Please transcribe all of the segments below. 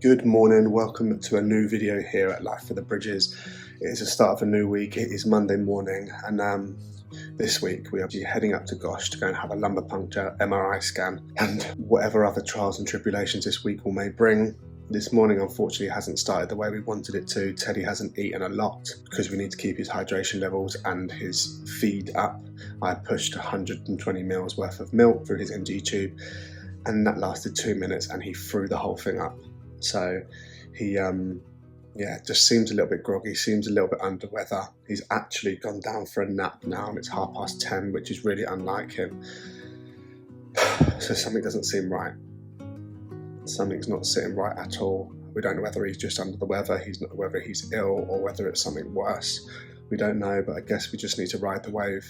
Good morning, welcome to a new video here at Life for the Bridges. It is the start of a new week. It is Monday morning, and this week we are heading up to Gosh to go and have a lumbar puncture, MRI scan, and whatever other trials and tribulations this week will may bring. This morning unfortunately hasn't started the way we wanted it to. Teddy hasn't eaten a lot because we need to keep his hydration levels and his feed up. I pushed 120 mils worth of milk through his NG tube, and that lasted 2 minutes and he threw the whole thing up. So he just seems a little bit groggy, seems a little bit under weather. He's actually gone down for a nap now and it's 10:30, which is really unlike him. So something doesn't seem right. Something's not sitting right at all. We don't know whether he's just under the weather, whether he's ill, or whether it's something worse. We don't know, but I guess we just need to ride the wave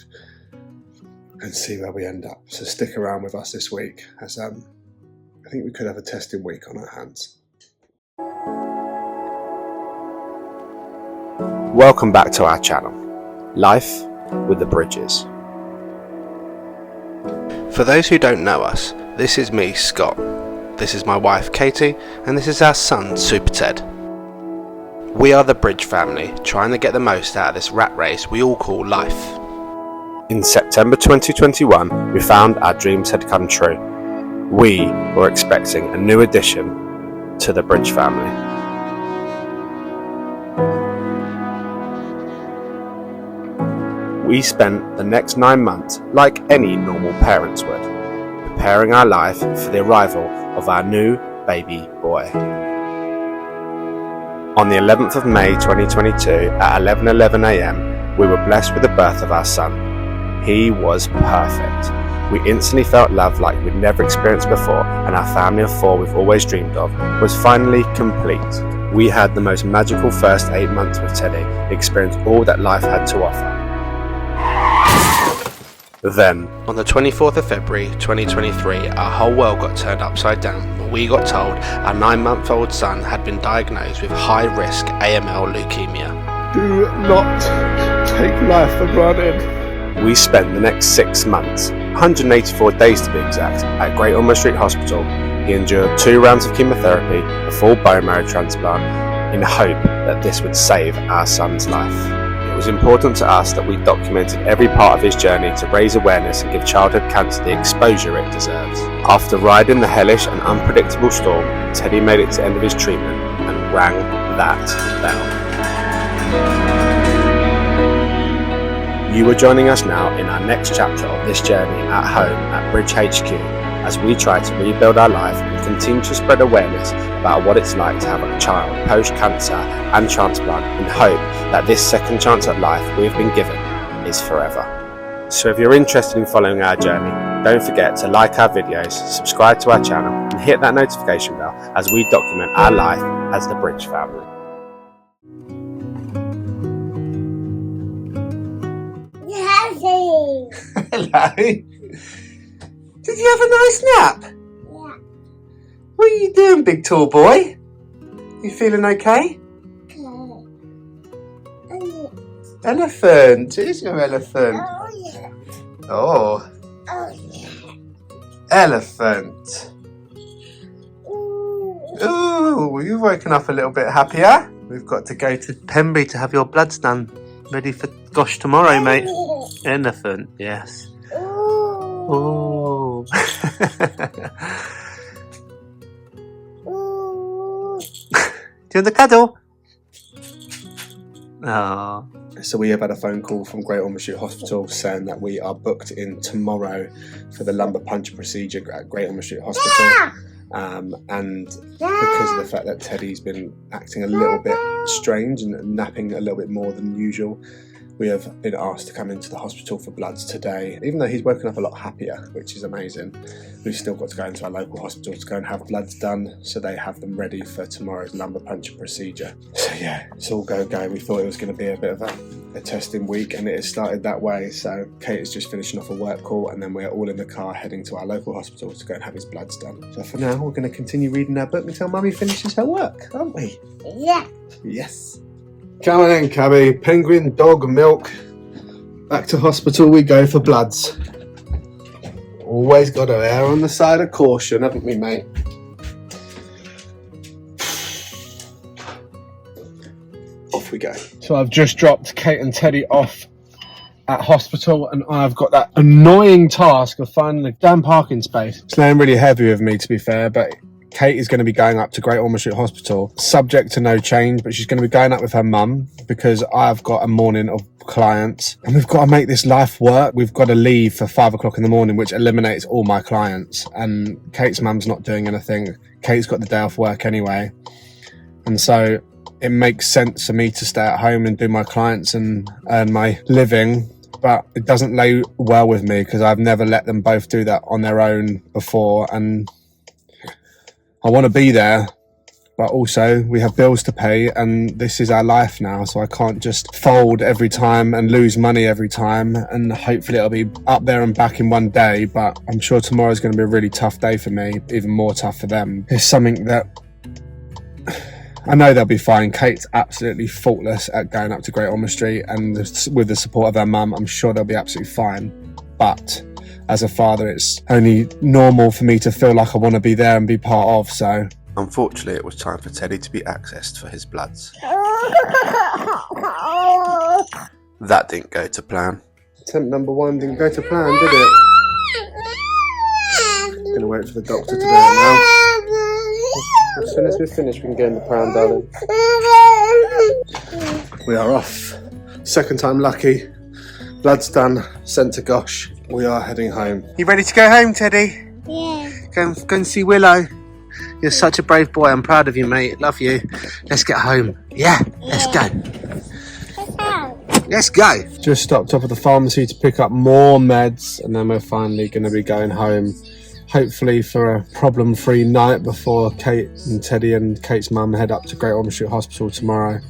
and see where we end up. So stick around with us this week, as I think we could have a testing week on our hands. Welcome back to our channel, Life with the Bridges. For those who don't know us, this is me, Scott. This is my wife, Katie, and this is our son, Super Ted. We are the Bridge family, trying to get the most out of this rat race we all call life. In September 2021, we found our dreams had come true. We were expecting a new addition to the Bridge family. We spent the next 9 months like any normal parents would, preparing our life for the arrival of our new baby boy. On the 11th of May 2022 at 11:11 AM, we were blessed with the birth of our son. He was perfect. We instantly felt love like we'd never experienced before, and our family of 4 we've always dreamed of was finally complete. We had the most magical first 8 months with Teddy, experienced all that life had to offer. Then, on the 24th of February 2023, our whole world got turned upside down when we got told our 9-month-old son had been diagnosed with high-risk AML Leukaemia. Do not take life for granted. We spent the next 6 months, 184 days to be exact, at Great Ormond Street Hospital. He endured 2 rounds of chemotherapy, a full bone marrow transplant, in hope that this would save our son's life. It was important to us that we documented every part of his journey to raise awareness and give childhood cancer the exposure it deserves. After riding the hellish and unpredictable storm, Teddy made it to the end of his treatment and rang that bell. You are joining us now in our next chapter of this journey at home at Bridge HQ, as we try to rebuild our life and continue to spread awareness about what it's like to have a child post-cancer and transplant, in hope that this second chance at life we've been given is forever. So if you're interested in following our journey, don't forget to like our videos, subscribe to our channel, and hit that notification bell as we document our life as the Bridge family. Hello. Did you have a nice nap? Yeah. What are you doing, big tall boy? You feeling okay? Elephant. Who's your elephant? Oh, yeah. Oh. Oh, yeah. Elephant. Ooh, you've woken up a little bit happier. We've got to go to Pembrey to have your bloods done. Ready for Gosh tomorrow, mate. Elephant, yes. Ooh. Ooh. Ooh. Do you want a cuddle? Oh. So we have had a phone call from Great Ormond Street Hospital saying that we are booked in tomorrow for the lumbar puncture procedure at Great Ormond Street Hospital. Yeah. And because of the fact that Teddy's been acting a little bit strange and napping a little bit more than usual, we have been asked to come into the hospital for bloods today. Even though he's woken up a lot happier, which is amazing, we've still got to go into our local hospital to go and have bloods done, so they have them ready for tomorrow's lumbar puncture procedure. So yeah, it's all go. We thought it was going to be a bit of a testing week, and it has started that way. So Kate is just finishing off a work call, and then we're all in the car heading to our local hospital to go and have his bloods done. So for now, we're going to continue reading our book until Mummy finishes her work, aren't we? Yeah. Yes. Come on in, Cabby. Penguin, dog, milk. Back to hospital we go for bloods. Always got to err on the side of caution, haven't we, mate? off we go. So I've just dropped Kate and Teddy off at hospital, and I've got that annoying task of finding a damn parking space. It's laying really heavy with me, to be fair, but Kate is going to be going up to Great Ormond Street Hospital, subject to no change, but she's going to be going up with her mum because I've got a morning of clients and we've got to make this life work. We've got to leave for 5 o'clock in the morning, which eliminates all my clients, and Kate's mum's not doing anything. Kate's got the day off work anyway, and so it makes sense for me to stay at home and do my clients and earn my living. But it doesn't lay well with me because I've never let them both do that on their own before, and I want to be there, but also we have bills to pay and this is our life now, so I can't just fold every time and lose money every time, and hopefully it'll be up there and back in one day, but I'm sure tomorrow's going to be a really tough day for me, even more tough for them. It's something that I know they'll be fine. Kate's absolutely faultless at going up to Great Ormond Street, and with the support of her mum, I'm sure they'll be absolutely fine. But as a father, it's only normal for me to feel like I want to be there and be part of, so. Unfortunately, it was time for Teddy to be accessed for his bloods. That didn't go to plan. Attempt number 1 didn't go to plan, did it? Gonna wait for the doctor to do it now. As soon as we're finished, we can get in the pram, darling. We are off. Second time lucky. Blood's done. Sent to Gosh. We are heading home. You ready to go home, Teddy? Yeah. Go and see Willow. You're such a brave boy. I'm proud of you, mate. Love you. Let's get home. Yeah, let's go. Let's go. Just stopped up at the pharmacy to pick up more meds, and then we're finally going to be going home. Hopefully for a problem-free night before Kate and Teddy and Kate's mum head up to Great Ormond Street Hospital tomorrow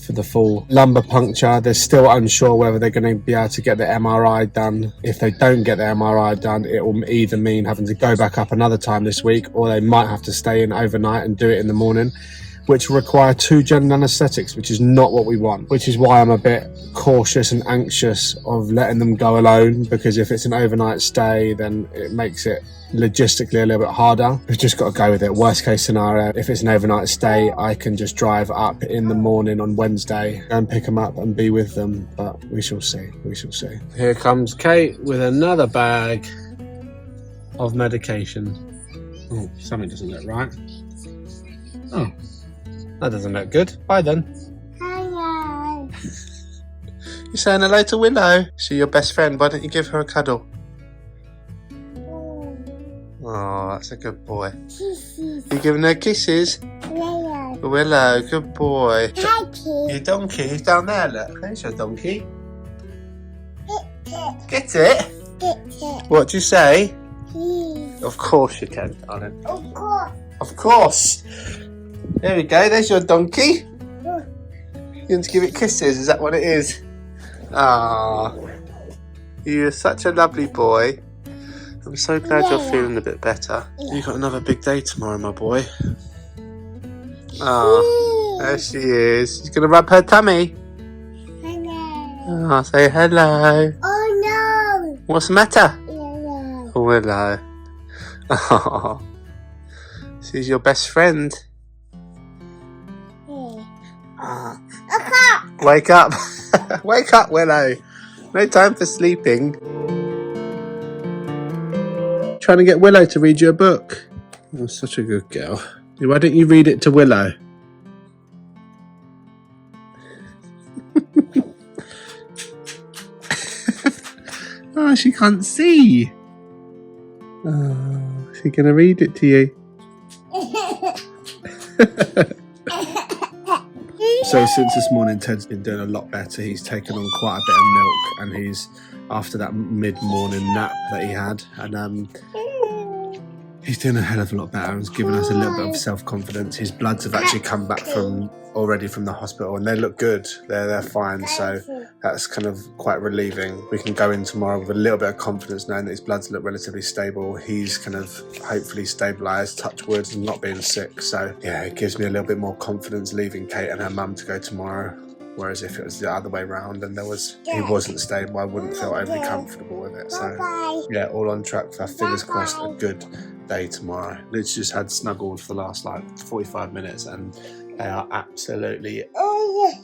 for the full lumbar puncture. They're still unsure whether they're going to be able to get the MRI done. If they don't get the MRI done, it will either mean having to go back up another time this week, or they might have to stay in overnight and do it in the morning, which will require 2 general anaesthetics, which is not what we want, which is why I'm a bit cautious and anxious of letting them go alone, because if it's an overnight stay, then it makes it logistically a little bit harder. We've just got to go with it. Worst case scenario, if it's an overnight stay, I can just drive up in the morning on Wednesday and pick them up and be with them, but we shall see. We shall see. Here comes Kate with another bag of medication. Oh, something doesn't look right. Oh, that doesn't look good. Bye then. Hello. You're saying hello to Willow. She's your best friend. Why don't you give her a cuddle? Oh, that's a good boy. Kisses. You giving her kisses? Hello. Willow, good boy. Happy. Your donkey, he's down there, look. There's your donkey. Get it? Get it. What do you say? Please. Of course you can, darling. Of course. Of course. There we go, there's your donkey. You want to give it kisses, is that what it is? Ah, you're such a lovely boy. I'm so glad you're feeling a bit better. You've got another big day tomorrow, my boy. Ah, there she is. She's going to rub her tummy. Hello. Ah, say hello. Oh no. What's the matter? Hello. Oh, hello. Oh, she's your best friend. Ah. Wake up. Wake up, Willow. No time for sleeping. Trying to get Willow to read you a book. You're such a good girl. Why don't you read it to Willow? Oh, she can't see. Oh, she's going to read it to you. So since this morning, Ted's been doing a lot better. He's taken on quite a bit of milk, and he's after that mid-morning nap that he had, and he's doing a hell of a lot better and he's given us a little bit of self-confidence. His bloods have actually come back already from the hospital, and they look good. They're fine, so that's kind of quite relieving. We can go in tomorrow with a little bit of confidence knowing that his bloods look relatively stable. He's kind of hopefully stabilised, touch wood, and not being sick. So yeah, it gives me a little bit more confidence leaving Kate and her mum to go tomorrow. Whereas if it was the other way around and he wasn't stable, I wouldn't feel overly comfortable with it. So yeah, all on track for, fingers crossed, a good day tomorrow. Lid's just had snuggled for the last like 45 minutes and they are absolutely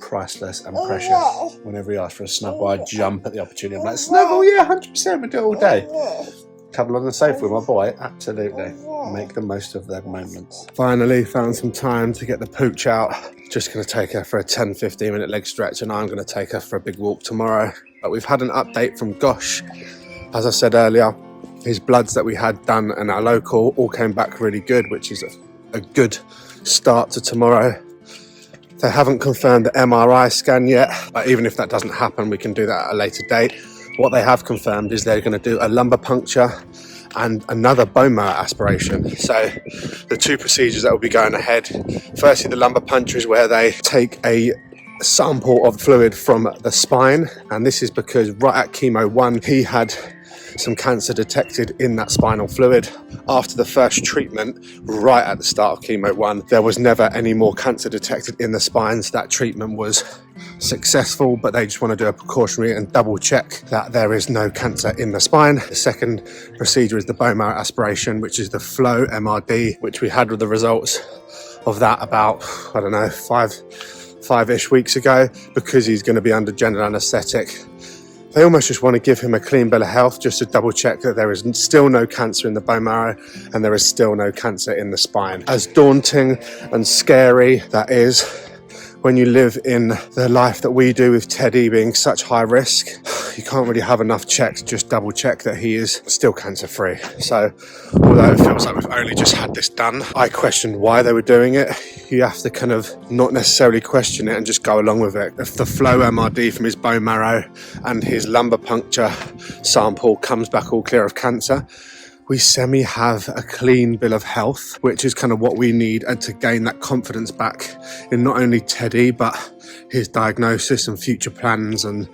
priceless and precious. Whenever he asks for a snuggle, I jump at the opportunity. I'm like, snuggle, yeah, 100%, we'll do it all day. Cuddle on the sofa with my boy, absolutely. Make the most of their moments. Finally found some time to get the pooch out. Just going to take her for a 10-15 minute leg stretch and I'm going to take her for a big walk tomorrow. But we've had an update from Gosh. As I said earlier, his bloods that we had done in our local all came back really good, which is a good start to tomorrow. They haven't confirmed the MRI scan yet, but even if that doesn't happen, we can do that at a later date. What they have confirmed is they're going to do a lumbar puncture and another bone marrow aspiration. So the two procedures that will be going ahead, firstly the lumbar puncture is where they take a sample of fluid from the spine, and this is because right at chemo 1 he had some cancer detected in that spinal fluid. After the first treatment, right at the start of chemo 1, there was never any more cancer detected in the spine, so that treatment was successful, but they just want to do a precautionary and double check that there is no cancer in the spine. The second procedure is the bone marrow aspiration, which is the flow MRD, which we had with the results of that about, I don't know, five-ish weeks ago. Because he's going to be under general anaesthetic, they almost just want to give him a clean bill of health just to double check that there is still no cancer in the bone marrow and there is still no cancer in the spine. As daunting and scary that is, when you live in the life that we do with Teddy being such high risk, you can't really have enough checks to just double check that he is still cancer free. So although it feels like we've only just had this done, I questioned why they were doing it. You have to kind of not necessarily question it and just go along with it. If the flow MRD from his bone marrow and his lumbar puncture sample comes back all clear of cancer, we have a clean bill of health, which is kind of what we need and to gain that confidence back in not only Teddy, but his diagnosis and future plans and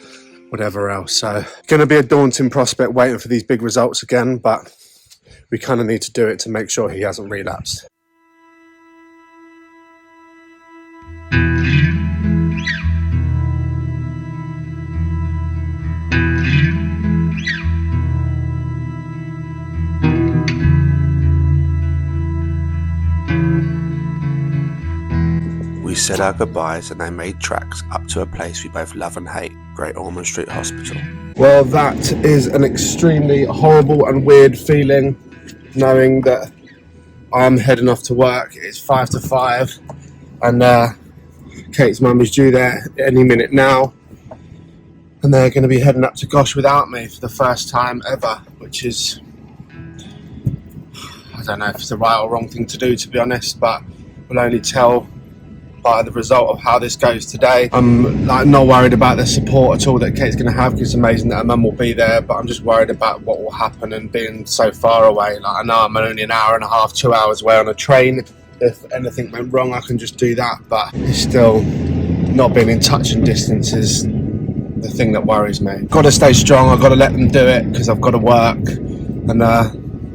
whatever else. So going to be a daunting prospect waiting for these big results again, but we kind of need to do it to make sure he hasn't relapsed. We said our goodbyes and they made tracks up to a place we both love and hate, Great Ormond Street Hospital. Well, that is an extremely horrible and weird feeling, knowing that I'm heading off to work. It's 5 to 5 and Kate's mum is due there any minute now, and they're going to be heading up to Gosh without me for the first time ever, which is, I don't know if it's the right or wrong thing to do, to be honest, but we'll only tell by the result of how this goes today. I'm not worried about the support at all that Kate's going to have, because it's amazing that her mum will be there, but I'm just worried about what will happen and being so far away. I know I'm only an hour and a half, 2 hours away on a train. If anything went wrong, I can just do that, but it's still not being in touch and distance is the thing that worries me. Got to stay strong. I've got to let them do it because I've got to work, and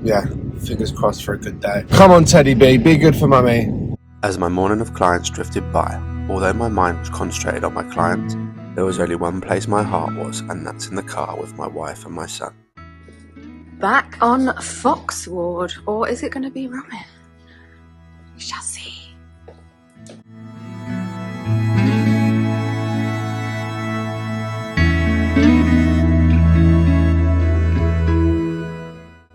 yeah, fingers crossed for a good day. Come on, Teddy B, be good for mummy. As my morning of clients drifted by, although my mind was concentrated on my clients, there was only one place my heart was, and that's in the car with my wife and my son. Back on Foxward, or is it going to be Roman? We shall see.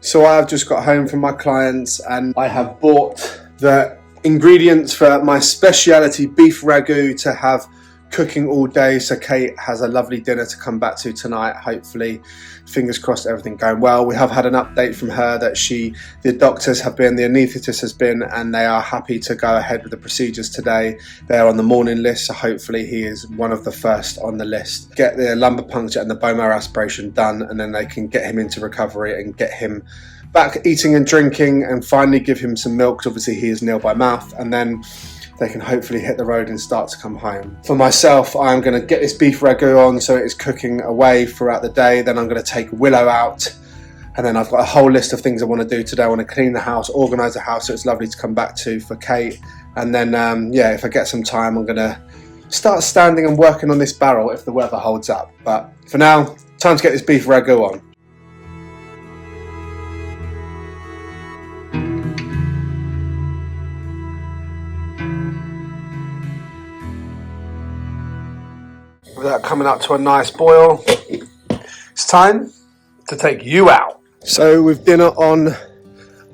So I've just got home from my clients and I have bought the ingredients for my speciality beef ragu to have cooking all day, so Kate has a lovely dinner to come back to tonight, hopefully. Fingers crossed, everything going well. We have had an update from her that the doctors have been, the anaesthetist has been, and they are happy to go ahead with the procedures today. They're on the morning list, so hopefully he is one of the first on the list. Get the lumbar puncture and the bone marrow aspiration done, and then they can get him into recovery and get him back eating and drinking, and finally give him some milk, because obviously he is nil by mouth, and then they can hopefully hit the road and start to come home. For myself, I'm going to get this beef ragu on so it is cooking away throughout the day. Then I'm going to take Willow out, and then I've got a whole list of things I want to do today. I want to clean the house, organise the house so it's lovely to come back to for Kate, and then yeah, if I get some time, I'm going to start standing and working on this barrel if the weather holds up. But for now, time to get this beef ragu on. With that coming up to a nice boil, it's time to take you out. So with dinner on,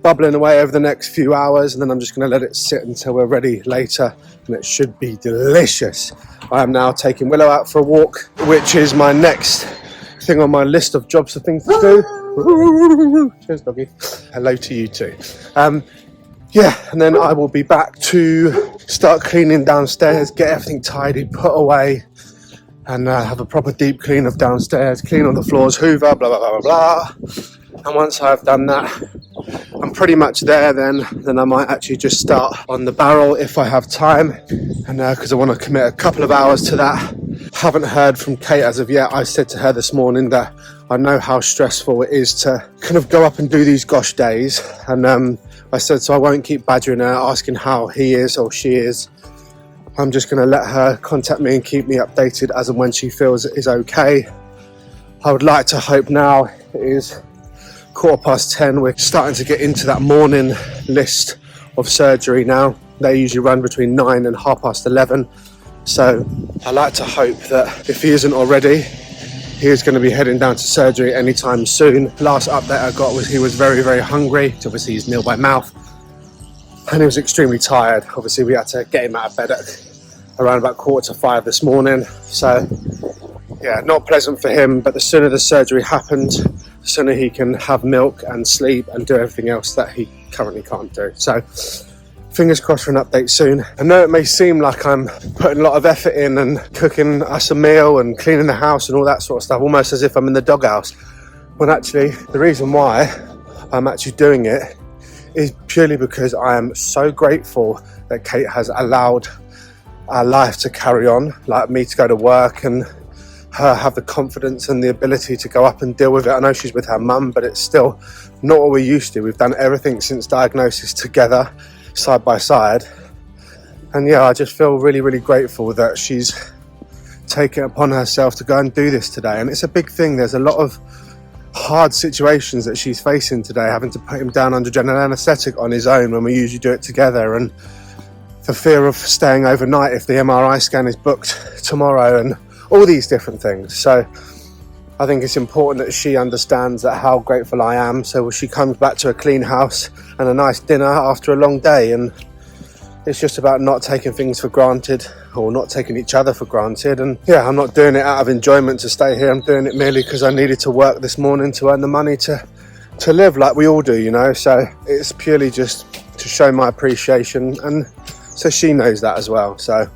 bubbling away over the next few hours, and then I'm just going to let it sit until we're ready later, and it should be delicious. I am now taking Willow out for a walk, which is my next thing on my list of jobs of things to do. Cheers, doggy. Hello to you too. Yeah, and then I will be back to start cleaning downstairs, get everything tidy, put away, and have a proper deep clean of downstairs, clean all the floors, hoover, blah, blah, blah, blah, blah. And once I've done that, I'm pretty much there then I might actually just start on the barrel if I have time, and because I want to commit a couple of hours to that. Haven't heard from Kate as of yet. I said to her this morning that I know how stressful it is to kind of go up and do these gosh days, and I said so I won't keep badgering her, asking how he is or she is. I'm just going to let her contact me and keep me updated as and when she feels it is okay. I would like to hope now it is 10:15. We're starting to get into that morning list of surgery now. They usually run between 9 and 11:30. So I like to hope that if he isn't already, he is going to be heading down to surgery anytime soon. Last update I got was he was very, very hungry. Obviously he's nil by mouth. And he was extremely tired. Obviously we had to get him out of bed at around about 4:45 this morning. So yeah, not pleasant for him, but the sooner the surgery happens, the sooner he can have milk and sleep and do everything else that he currently can't do. So fingers crossed for an update soon. I know it may seem like I'm putting a lot of effort in and cooking us a meal and cleaning the house and all that sort of stuff, almost as if I'm in the doghouse. When actually, the reason why I'm actually doing it is purely because I am so grateful that Kate has allowed our life to carry on, like me to go to work and her have the confidence and the ability to go up and deal with it. I know she's with her mum, but it's still not what we're used to. We've done everything since diagnosis together, side by side. And yeah, I just feel really, really grateful that she's taken it upon herself to go and do this today. And it's a big thing. There's a lot of hard situations that she's facing today, having to put him down under general anaesthetic on his own when we usually do it together, and the fear of staying overnight if the MRI scan is booked tomorrow, and all these different things. So I think it's important that she understands that how grateful I am. So she comes back to a clean house and a nice dinner after a long day, and it's just about not taking things for granted, or not taking each other for granted. And yeah, I'm not doing it out of enjoyment to stay here. I'm doing it merely because I needed to work this morning to earn the money to live like we all do, you know. So it's purely just to show my appreciation, and so she knows that as well. So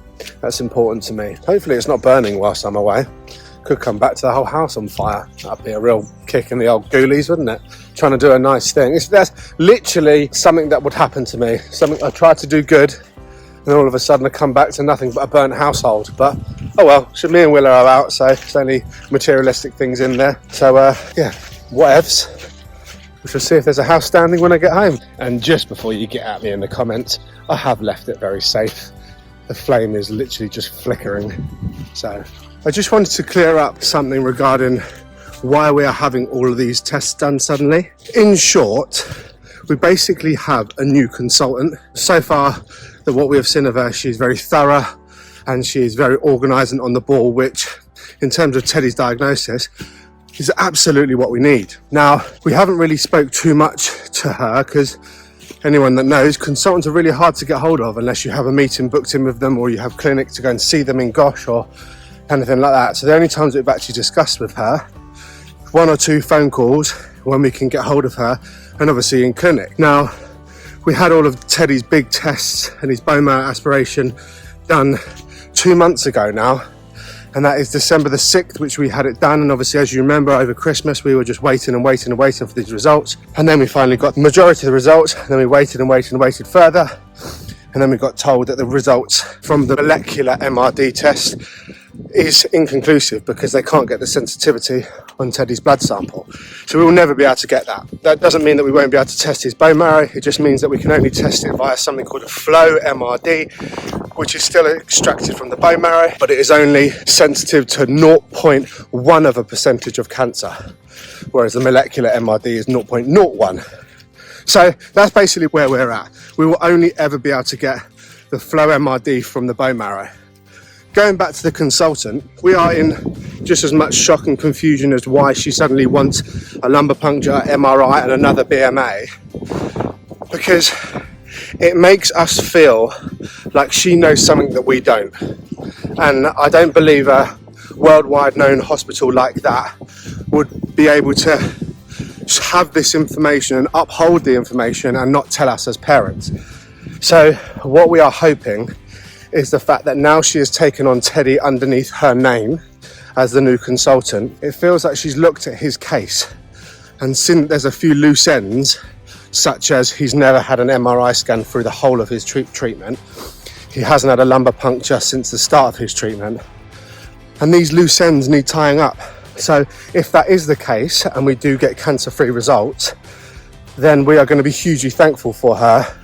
that's important to me. Hopefully it's not burning whilst I'm away. Could come back to the whole house on fire. That'd be a real kick in the old ghoulies, wouldn't it? Trying to do a nice thing. That's literally something that would happen to me. Something I tried to do good, and all of a sudden I come back to nothing but a burnt household. But oh well, so me and Willow are out, so it's only materialistic things in there. So yeah, whatevs. We shall see if there's a house standing when I get home. And just before you get at me in the comments, I have left it very safe. The flame is literally just flickering. So I just wanted to clear up something regarding why we are having all of these tests done suddenly. In short, we basically have a new consultant. So far, what we have seen of her, she's very thorough and she's very organised and on the ball, which in terms of Teddy's diagnosis is absolutely what we need. Now, we haven't really spoke too much to her because anyone that knows, consultants are really hard to get hold of unless you have a meeting booked in with them, or you have clinic to go and see them in Gosh or anything like that. So the only times we've actually discussed with her, 1 or 2 phone calls when we can get hold of her, and obviously in clinic. Now, we had all of Teddy's big tests and his bone marrow aspiration done 2 months ago now, and that is December the 6th, which we had it done. And obviously, as you remember, over Christmas we were just waiting for these results, and then we finally got the majority of the results, and then we waited further, and then we got told that the results from the molecular MRD test is inconclusive because they can't get the sensitivity on Teddy's blood sample. So we will never be able to get that. That doesn't mean that we won't be able to test his bone marrow. It just means that we can only test it via something called a flow MRD, which is still extracted from the bone marrow, but it is only sensitive to 0.1% of cancer, whereas the molecular MRD is 0.01. So that's basically where we're at. We will only ever be able to get the flow MRD from the bone marrow. Going back to the consultant, we are in just as much shock and confusion as why she suddenly wants a lumbar puncture, MRI and another BMA, because it makes us feel like she knows something that we don't. And I don't believe a worldwide known hospital like that would be able to have this information and uphold the information and not tell us as parents. So what we are hoping is the fact that now she has taken on Teddy underneath her name as the new consultant, it feels like she's looked at his case and seen there's a few loose ends, such as he's never had an MRI scan through the whole of his treatment. He hasn't had a lumbar puncture since the start of his treatment. And these loose ends need tying up. So if that is the case and we do get cancer-free results, then we are going to be hugely thankful for her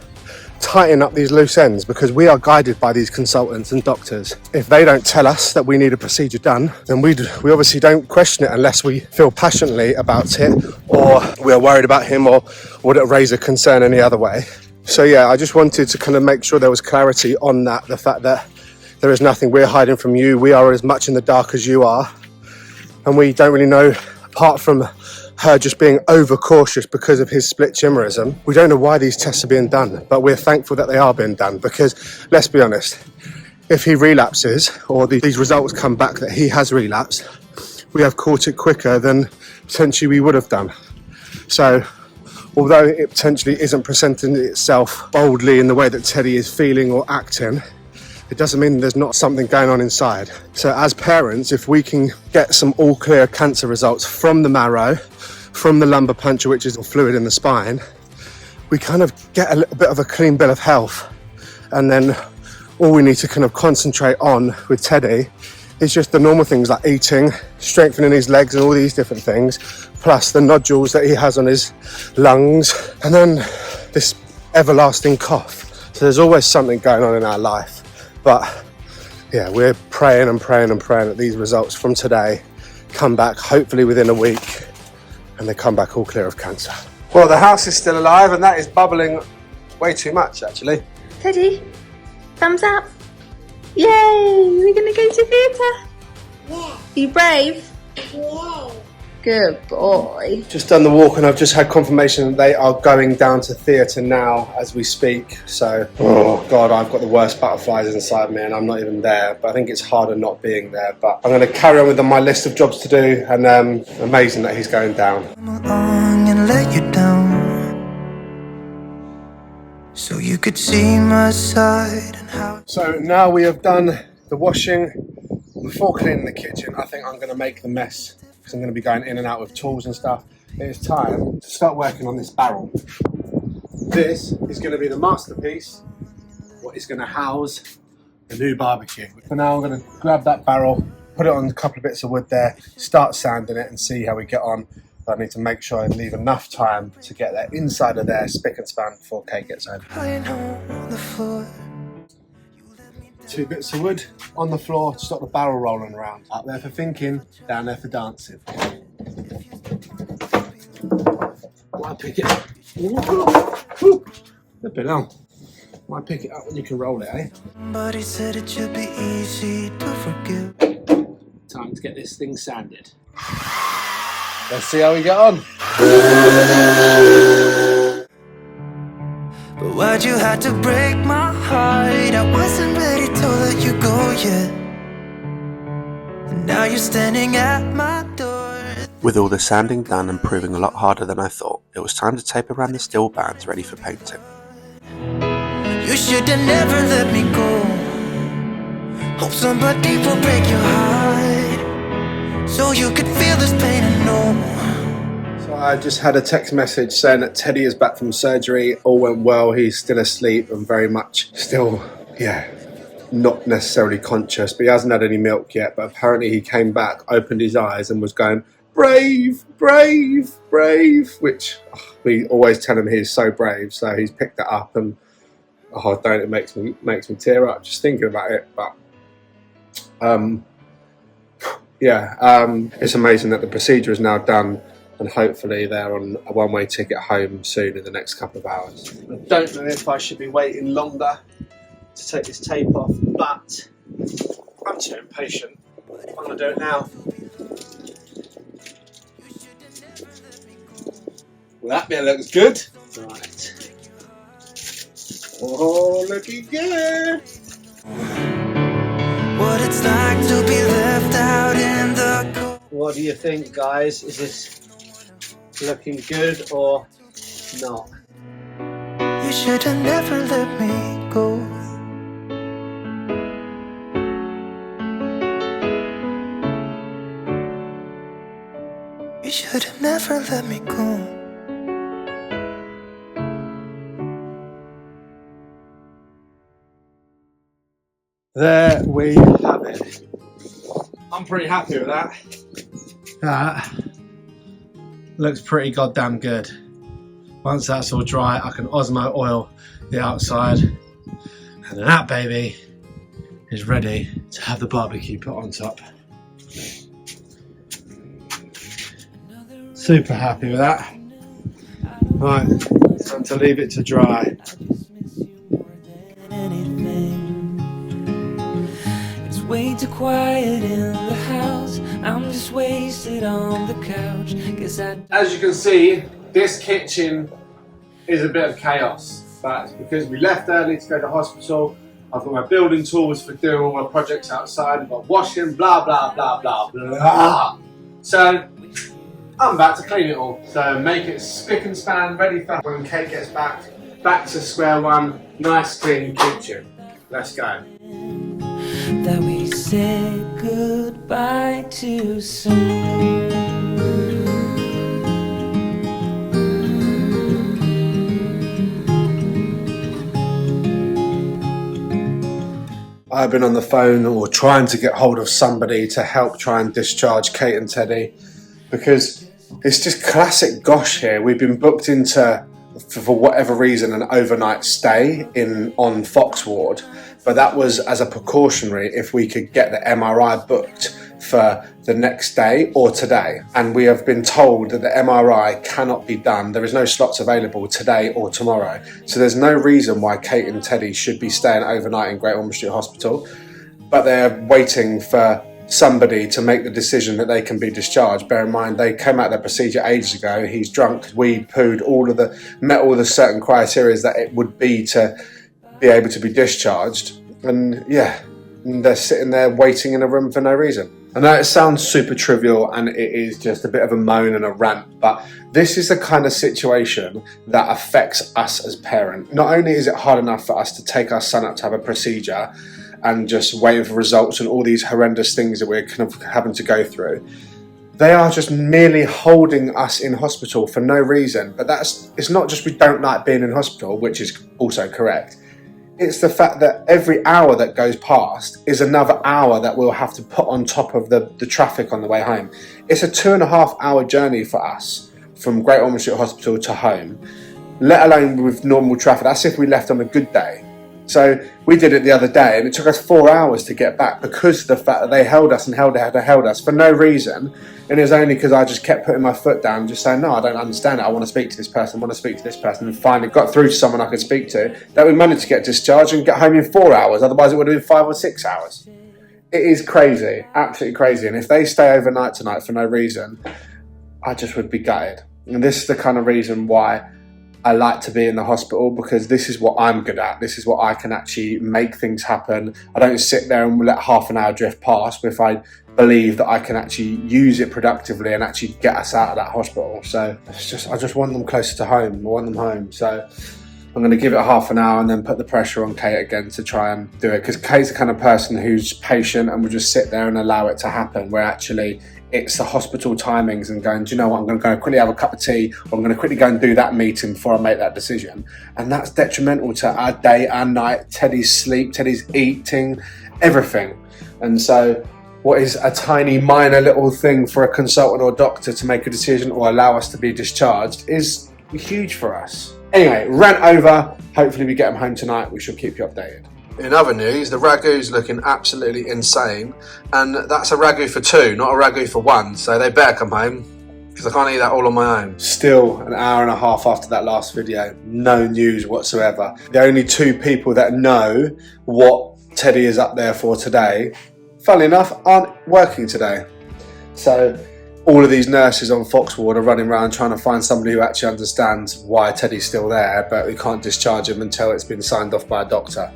tighten up these loose ends, because we are guided by these consultants and doctors. If they don't tell us that we need a procedure done, then we obviously don't question it unless we feel passionately about it, or we're worried about him, or would it raise a concern any other way. So yeah, I just wanted to kind of make sure there was clarity on that, the fact that there is nothing we're hiding from you. We are as much in the dark as you are, and we don't really know, apart from her just being overcautious because of his split chimerism. We don't know why these tests are being done, but we're thankful that they are being done, because let's be honest, if he relapses or these results come back that he has relapsed, we have caught it quicker than potentially we would have done. So although it potentially isn't presenting itself boldly in the way that Teddy is feeling or acting, it doesn't mean there's not something going on inside. So as parents, if we can get some all clear cancer results from the marrow, from the lumbar puncture, which is the fluid in the spine, we kind of get a little bit of a clean bill of health. And then all we need to kind of concentrate on with Teddy is just the normal things like eating, strengthening his legs and all these different things, plus the nodules that he has on his lungs, and then this everlasting cough. So there's always something going on in our life. But yeah, we're praying and praying and praying that these results from today come back hopefully within a week, and they come back all clear of cancer. Well, the house is still alive, and that is bubbling way too much, actually. Teddy, thumbs up. Yay! We're gonna go to theatre. Yeah. You brave? Yeah. Good boy. Just done the walk, and I've just had confirmation that they are going down to theatre now as we speak. So, oh God, I've got the worst butterflies inside me, and I'm not even there. But I think it's harder not being there. But I'm going to carry on with my list of jobs to do, and amazing that he's going down. And let you down, so you could see my side and how. So now we have done the washing. Before cleaning the kitchen, I think I'm going to make the mess, because I'm going to be going in and out with tools and stuff. It is time to start working on this barrel. This is going to be the masterpiece, what is going to house the new barbecue. For now, I'm going to grab that barrel, put it on a couple of bits of wood there, start sanding it and see how we get on. But I need to make sure I leave enough time to get that inside of there spick and span before Kate gets home. lying on the floor. 2 bits of wood on the floor to stop the barrel rolling around. Up there for thinking, down there for dancing. Might pick it up. Flip it on. Might pick it up when you can roll it, eh? Somebody said it should be easy to forgive. Time to get this thing sanded. Let's see how we get on. But why'd you have to break my heart? I wasn't ready to let you go yet. And now you're standing at my door. With all the sanding done and proving a lot harder than I thought, it was time to tape around the steel bands ready for painting. You should have never let me go. Hope somebody will break your heart, so you could feel this pain and know. So I just had a text message saying that Teddy is back from surgery. All went well. He's still asleep and very much still, not necessarily conscious, but he hasn't had any milk yet. But apparently he came back, opened his eyes and was going, brave, brave, brave, which we always tell him he's so brave. So he's picked that up, and it makes me tear up just thinking about it. But it's amazing that the procedure is now done, and hopefully they're on a one-way ticket home soon in the next couple of hours. I don't know if I should be waiting longer to take this tape off, but I'm too impatient. I'm going to do it now. Well, that bit looks good. Right. Oh, looking good. What it's like to be left out in the cold. What do you think, guys? Is this looking good or not? You should have never let me go. You should have never let me go. There we have it. I'm pretty happy with that. That looks pretty goddamn good. Once that's all dry, I can Osmo oil the outside, and then that baby is ready to have the barbecue put on top. Super happy with that. Right, time to leave it to dry. It's way too quiet in the house. I'm just wasted on the couch. As you can see, this kitchen is a bit of chaos. But it's because we left early to go to hospital. I've got my building tools for doing all my projects outside. I've got washing, blah, blah, blah, blah, blah. So I'm about to clean it all. So make it spick and span, ready for when Kate gets back to square one. Nice clean kitchen. Let's go. That we said goodbye too soon. I've been on the phone or trying to get hold of somebody to help try and discharge Kate and Teddy, because it's just classic gosh here. We've been booked into, for whatever reason, an overnight stay on Fox ward, but that was as a precautionary if we could get the MRI booked for the next day or today. And we have been told that the MRI cannot be done. There is no slots available today or tomorrow. So there's no reason why Kate and Teddy should be staying overnight in Great Ormond Street Hospital, but they're waiting for somebody to make the decision that they can be discharged. Bear in mind, they came out of their procedure ages ago. He's drunk, weed, pooed, met all the certain criteria that it would be to be able to be discharged. And yeah, they're sitting there waiting in a room for no reason. I know it sounds super trivial and it is just a bit of a moan and a rant, but this is the kind of situation that affects us as parents. Not only is it hard enough for us to take our son up to have a procedure and just waiting for results and all these horrendous things that we're kind of having to go through, they are just merely holding us in hospital for no reason. But it's not just we don't like being in hospital, which is also correct. It's the fact that every hour that goes past is another hour that we'll have to put on top of the traffic on the way home. It's a 2.5 hour journey for us from Great Ormond Street Hospital to home, let alone with normal traffic. That's if we left on a good day. So we did it the other day and it took us 4 hours to get back because of the fact that they held us and held us for no reason. And it was only because I just kept putting my foot down and just saying, no, I don't understand it. I want to speak to this person, and finally got through to someone I could speak to, that we managed to get discharged and get home in 4 hours. Otherwise it would have been 5 or 6 hours. It is crazy, absolutely crazy. And if they stay overnight tonight for no reason, I just would be gutted. And this is the kind of reason why I like to be in the hospital, because this is what I'm good at. This is what I can actually make things happen. I don't sit there and let half an hour drift past if I believe that I can actually use it productively and actually get us out of that hospital. So I just want them closer to home. I want them home. So I'm going to give it half an hour and then put the pressure on Kate again to try and do it, because Kate's the kind of person who's patient and will just sit there and allow it to happen, where actually it's the hospital timings and going, do you know what, I'm going to go quickly have a cup of tea, or I'm going to quickly go and do that meeting before I make that decision. And that's detrimental to our day, our night, Teddy's sleep, Teddy's eating, everything. And so what is a tiny minor little thing for a consultant or doctor to make a decision or allow us to be discharged is huge for us. Anyway, rant over. Hopefully we get him home tonight. We shall keep you updated. In other news, the ragu's looking absolutely insane, and that's a ragu for two, not a ragu for one, so they better come home, because I can't eat that all on my own. Still an hour and a half after that last video, no news whatsoever. The only two people that know what Teddy is up there for today, funnily enough, aren't working today. So all of these nurses on Fox Ward are running around trying to find somebody who actually understands why Teddy's still there, but we can't discharge him until it's been signed off by a doctor.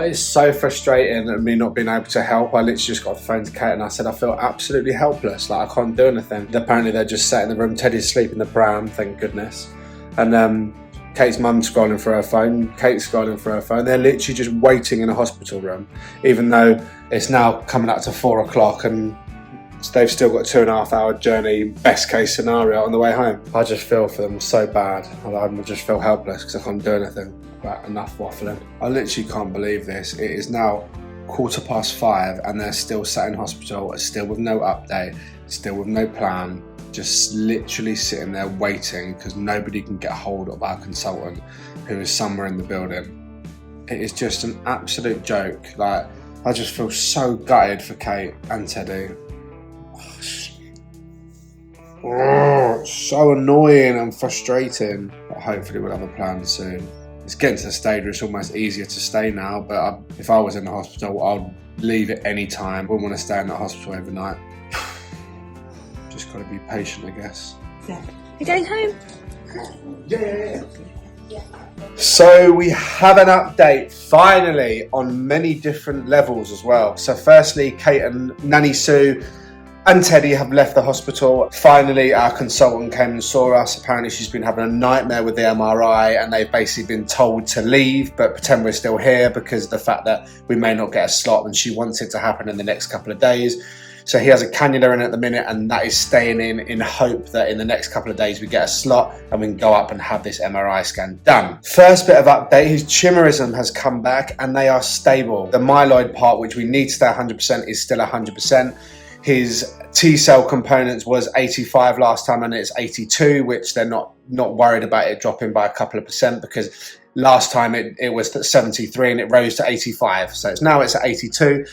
It's so frustrating and me not being able to help. I literally just got off the phone to Kate and I said I feel absolutely helpless, like I can't do anything. Apparently they're just sat in the room, Teddy's asleep in the pram, thank goodness. And Kate's mum's scrolling through her phone, Kate's scrolling through her phone. They're literally just waiting in a hospital room, even though it's now coming up to 4 o'clock and they've still got a 2.5 hour journey, best case scenario, on the way home. I just feel for them so bad. I just feel helpless because I can't do anything. But enough waffling. I literally can't believe this. It is now 5:15 and they're still sat in hospital, still with no update, still with no plan, just literally sitting there waiting because nobody can get hold of our consultant who is somewhere in the building. It is just an absolute joke. Like, I just feel so gutted for Kate and Teddy. Oh, it's so annoying and frustrating. But hopefully we'll have a plan soon. It's getting to the stage where it's almost easier to stay now, but if I was in the hospital, I'd leave at any time. I wouldn't want to stay in the hospital overnight. Just got to be patient, I guess. You're going home? Yeah. So we have an update finally on many different levels as well. So firstly, Kate and Nanny Sue and Teddy have left the hospital. Finally, our consultant came and saw us. Apparently she's been having a nightmare with the MRI and they've basically been told to leave, but pretend we're still here because of the fact that we may not get a slot and she wants it to happen in the next couple of days. So he has a cannula in at the minute and that is staying in hope that in the next couple of days we get a slot and we can go up and have this MRI scan done. First bit of update, his chimerism has come back and they are stable. The myeloid part, which we need to stay 100%, is still 100%. His T-cell components was 85 last time and it's 82, which they're not worried about it dropping by a couple of percent because last time it was at 73 and it rose to 85. So now it's at 82.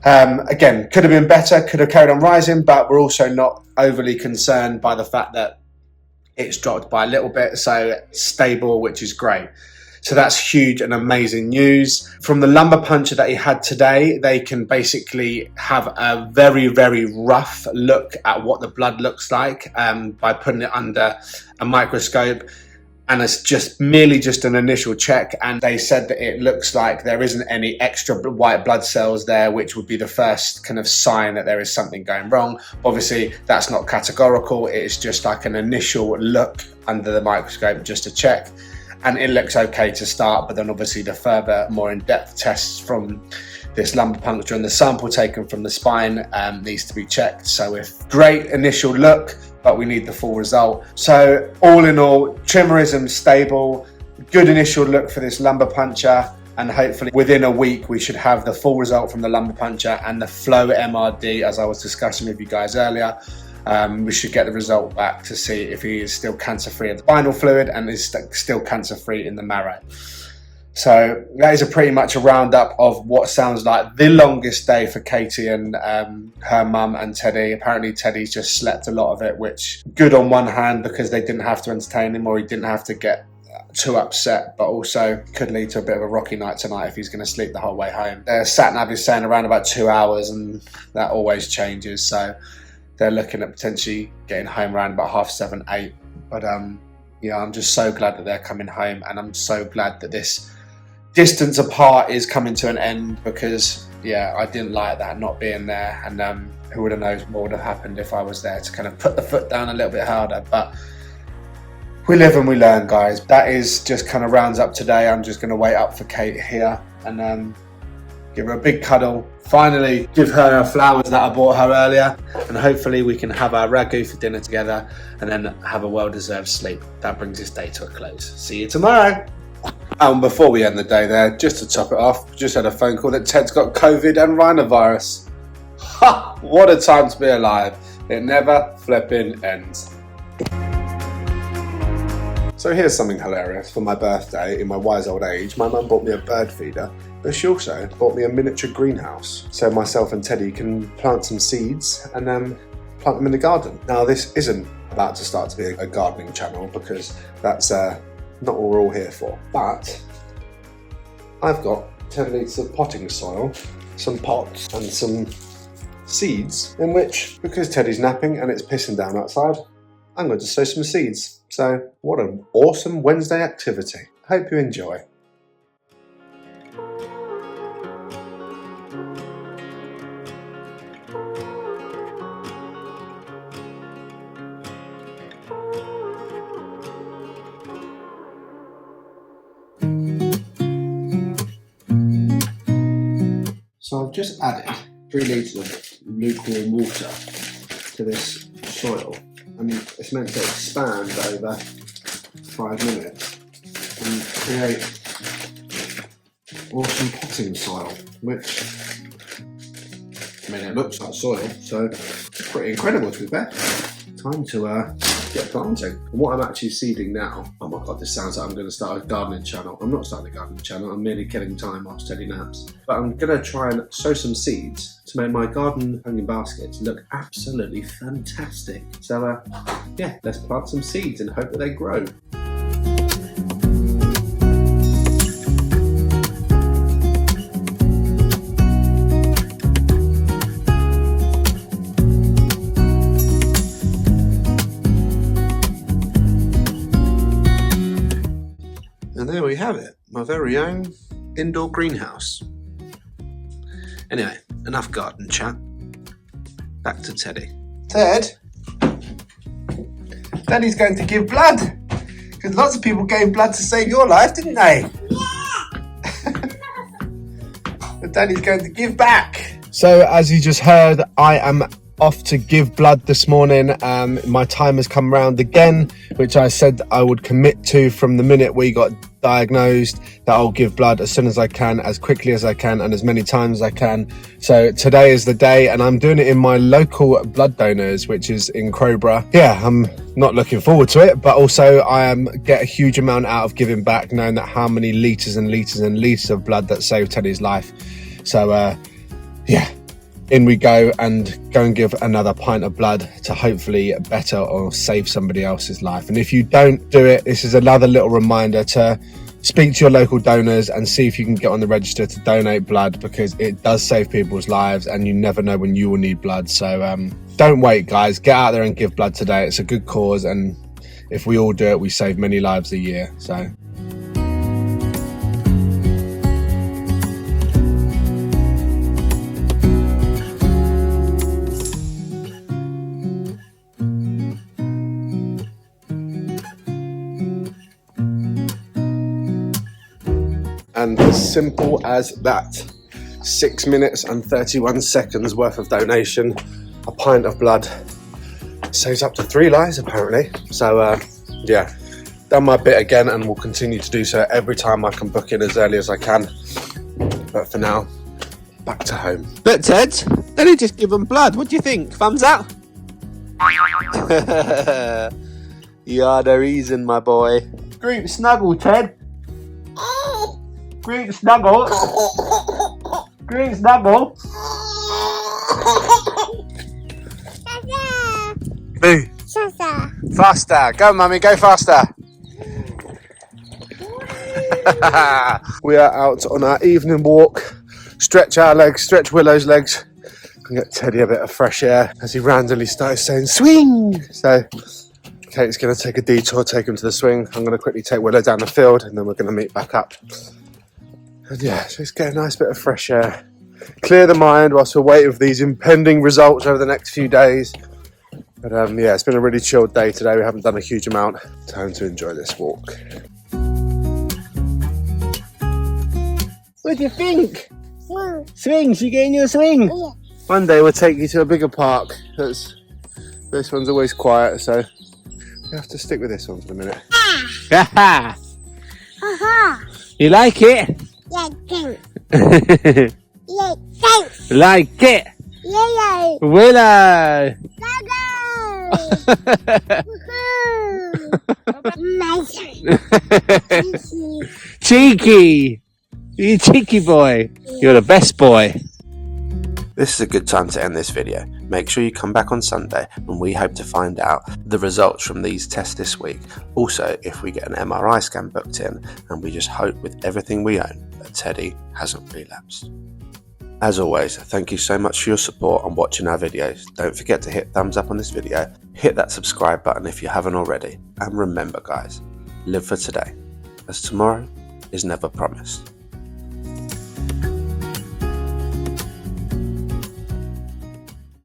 Again, could have been better, could have carried on rising, but we're also not overly concerned by the fact that it's dropped by a little bit, so it's stable, which is great. So that's huge and amazing news. From the lumbar puncture that he had today, they can basically have a very, very rough look at what the blood looks like by putting it under a microscope. And it's just merely an initial check, and they said that it looks like there isn't any extra white blood cells there, which would be the first kind of sign that there is something going wrong. Obviously, that's not categorical. It's just like an initial look under the microscope just to check, and it looks okay to start. But then obviously the further, more in-depth tests from this lumbar puncture and the sample taken from the spine needs to be checked. So if great initial look, but we need the full result. So all in all, chimerism stable, good initial look for this lumbar puncture, and hopefully within a week we should have the full result from the lumbar puncture and the flow MRD, as I was discussing with you guys earlier. We should get the result back to see if he is still cancer-free of the spinal fluid and is still cancer-free in the marrow. So that is pretty much a roundup of what sounds like the longest day for Katie and her mum and Teddy. Apparently Teddy's just slept a lot of it, which good on one hand because they didn't have to entertain him or he didn't have to get too upset, but also could lead to a bit of a rocky night tonight if he's going to sleep the whole way home. Their sat-nav is saying around about 2 hours and that always changes, so they're looking at potentially getting home around about 7:30, 8. But yeah, I'm just so glad that they're coming home, and I'm so glad that this distance apart is coming to an end because yeah, I didn't like that not being there, and who would have known what would have happened if I was there to kind of put the foot down a little bit harder. But we live and we learn, guys. That is just kind of rounds up today. I'm just going to wait up for Kate here, and give her a big cuddle, finally give her her flowers that I bought her earlier, and hopefully we can have our ragu for dinner together and then have a well-deserved sleep. That brings this day to a close. See you tomorrow. Before we end the day there, just to top it off, just had a phone call that Ted's got COVID and rhinovirus. Ha! What a time to be alive. It never flipping ends. So here's something hilarious. For my birthday, in my wise old age, my mum bought me a bird feeder, but she also bought me a miniature greenhouse. So myself and Teddy can plant some seeds and plant them in the garden. Now this isn't about to start to be a gardening channel because that's not what we're all here for. But I've got 10 litres of potting soil, some pots and some seeds in which, because Teddy's napping and it's pissing down outside, I'm going to sow some seeds. So what an awesome Wednesday activity. Hope you enjoy. So I've just added 3 litres of lukewarm water to this soil, and it's meant to expand over 5 minutes and create awesome potting soil, which, I mean, it looks like soil, so it's pretty incredible to be fair. Time to get planting. And what I'm actually seeding now, oh my god, this sounds like I'm going to start a gardening channel. I'm not starting a gardening channel, I'm merely killing time whilst Teddy naps. But I'm going to try and sow some seeds to make my garden hanging baskets look absolutely fantastic. So yeah, let's plant some seeds and hope that they grow. And there we have it, my very own indoor greenhouse. Anyway, enough garden chat. Back to Teddy. Ted? Daddy's going to give blood. Because lots of people gave blood to save your life, didn't they? Yeah. But Daddy's going to give back. So as you just heard, I am off to give blood this morning. My time has come round again, which I said I would commit to from the minute we got diagnosed, that I'll give blood as soon as I can, as quickly as I can, and as many times as I can. So today is the day, and I'm doing it in my local blood donors, which is in Crowborough. Yeah, I'm not looking forward to it, but also I get a huge amount out of giving back, knowing that how many litres and litres and litres of blood that saved Teddy's life. So yeah, in we go and give another pint of blood to hopefully better or save somebody else's life. And if you don't do it, this is another little reminder to speak to your local donors and see if you can get on the register to donate blood, because it does save people's lives and you never know when you will need blood. So don't wait, guys, get out there and give blood today. It's a good cause, and if we all do it, we save many lives a year. So and as simple as that, 6 minutes and 31 seconds worth of donation, a pint of blood saves up to 3 lives apparently. So yeah, done my bit again, and will continue to do so every time I can book in as early as I can. But for now, back to home. But Ted, did he just give them blood? What do you think? Thumbs up? You are the reason, my boy. Group snuggle, Ted. Group snuggle. Group snuggle. Boo. Faster. Go, mummy, go faster. We are out on our evening walk. Stretch our legs, stretch Willow's legs, and get Teddy a bit of fresh air as he randomly starts saying swing. So Kate's going to take a detour, take him to the swing. I'm going to quickly take Willow down the field, and then we're going to meet back up. And yeah, just get a nice bit of fresh air, clear the mind whilst we're waiting for these impending results over the next few days. But yeah, it's been a really chilled day today. We haven't done a huge amount. Time to enjoy this walk. What do you think? Swing. Swing, she getting you a swing? Yeah. One day we'll take you to a bigger park. This one's always quiet, so we have to stick with this one for a minute. Aha. You like it? Yeah, thanks. Yeah, thanks. Like it? Yeah, Willow! Cheeky! You cheeky boy. You're the best boy. This is a good time to end this video. Make sure you come back on Sunday when we hope to find out the results from these tests this week. Also, if we get an MRI scan booked in, and we just hope with everything we own that Teddy hasn't relapsed. As always, thank you so much for your support and watching our videos. Don't forget to hit thumbs up on this video, hit that subscribe button if you haven't already, and remember guys, live for today, as tomorrow is never promised.